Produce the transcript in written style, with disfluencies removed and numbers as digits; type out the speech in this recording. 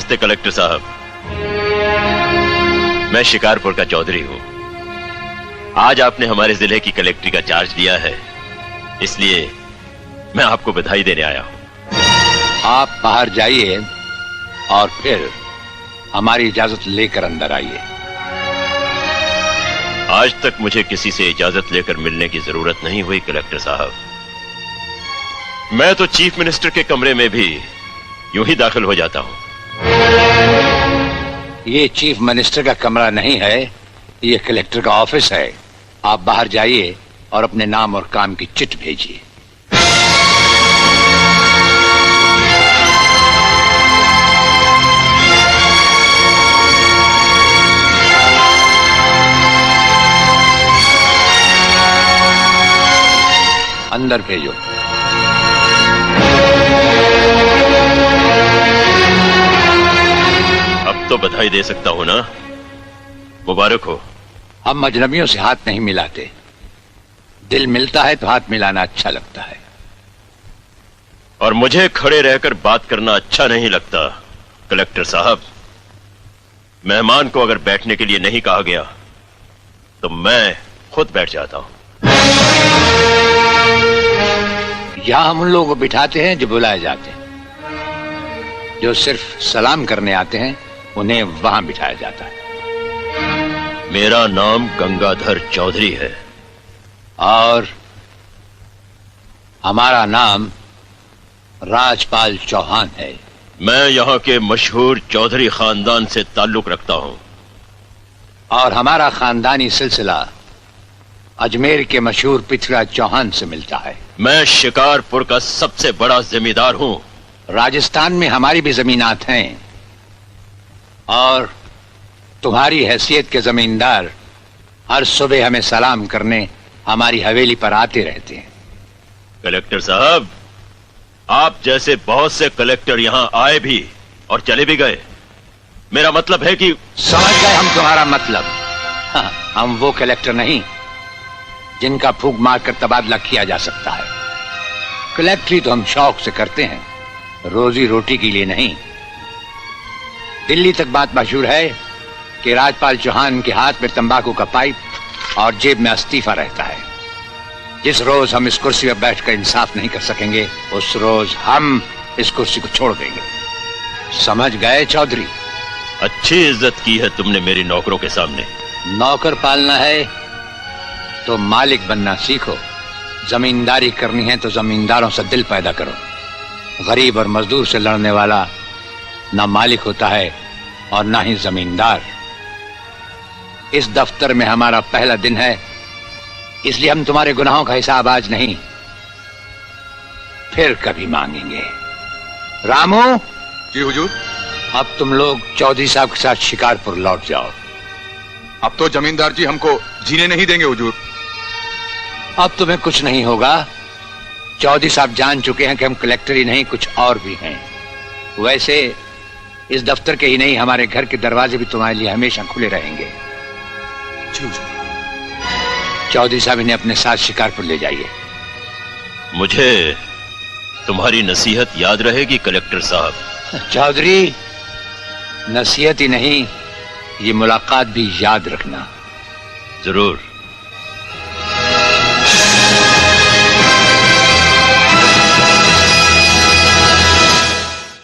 नमस्ते कलेक्टर साहब, मैं शिकारपुर का चौधरी हूं। आज आपने हमारे जिले की कलेक्ट्री का चार्ज लिया है, इसलिए मैं आपको बधाई देने आया हूं। आप बाहर जाइए और फिर हमारी इजाजत लेकर अंदर आइए। आज तक मुझे किसी से इजाजत लेकर मिलने की जरूरत नहीं हुई कलेक्टर साहब। मैं तो चीफ मिनिस्टर के कमरे में भी यूं ही दाखिल हो जाता हूं। ये चीफ मिनिस्टर का कमरा नहीं है, ये कलेक्टर का ऑफिस है। आप बाहर जाइए और अपने नाम और काम की चिट भेजिए। अंदर भेजो। अब तो बधाई दे सकता हूं ना? मुबारक हो। हम अजनबियों से हाथ नहीं मिलाते। दिल मिलता है तो हाथ मिलाना अच्छा लगता है। और मुझे खड़े रहकर बात करना अच्छा नहीं लगता कलेक्टर साहब। मेहमान को अगर बैठने के लिए नहीं कहा गया तो मैं खुद बैठ जाता हूं। यहां हम उन लोगों को बिठाते हैं जो बुलाए जाते हैं। जो सिर्फ सलाम करने आते हैं उन्हें वहां बिठाया जाता है। मेरा नाम गंगाधर चौधरी है और हमारा नाम राजपाल चौहान है। मैं यहाँ के मशहूर चौधरी खानदान से ताल्लुक रखता हूँ और हमारा खानदानी सिलसिला अजमेर के मशहूर पृथ्वीराज चौहान से मिलता है। मैं शिकारपुर का सबसे बड़ा जमींदार हूँ। राजस्थान में हमारी भी जमीनात हैं और तुम्हारी हैसियत के जमींदार हर सुबह हमें सलाम करने हमारी हवेली पर आते रहते हैं। कलेक्टर साहब, आप जैसे बहुत से कलेक्टर यहाँ आए भी और चले भी गए। मेरा मतलब है कि समझ गए हम तुम्हारा मतलब। हाँ, हम वो कलेक्टर नहीं जिनका फूंक मारकर तबादला किया जा सकता है। कलेक्टरी तो हम शौक से करते हैं, रोजी रोटी के लिए नहीं। दिल्ली तक बात मशहूर है कि राजपाल चौहान के हाथ में तंबाकू का पाइप और जेब में इस्तीफा रहता है। जिस रोज हम इस कुर्सी पर बैठकर इंसाफ नहीं कर सकेंगे उस रोज हम इस कुर्सी को छोड़ देंगे। समझ गए चौधरी? अच्छी इज्जत की है तुमने मेरी नौकरों के सामने। नौकर पालना है तो मालिक बनना सीखो। जमींदारी करनी है तो जमींदारों से दिल पैदा करो। गरीब और मजदूर से लड़ने वाला ना मालिक होता है और ना ही जमींदार। इस दफ्तर में हमारा पहला दिन है, इसलिए हम तुम्हारे गुनाहों का हिसाब आज नहीं फिर कभी मांगेंगे। रामू। जी हुजूर। अब तुम लोग चौधरी साहब के साथ शिकारपुर लौट जाओ। अब तो जमींदार जी हमको जीने नहीं देंगे हुजूर। अब तुम्हें कुछ नहीं होगा। चौधरी साहब जान चुके हैं कि हम कलेक्टर ही नहीं कुछ और भी हैं। वैसे इस दफ्तर के ही नहीं हमारे घर के दरवाजे भी तुम्हारे लिए हमेशा खुले रहेंगे। चौधरी साहब इन्हें अपने साथ शिकारपुर ले जाइए। मुझे तुम्हारी नसीहत याद रहेगी कलेक्टर साहब। चौधरी, नसीहत ही नहीं ये मुलाकात भी याद रखना। जरूर।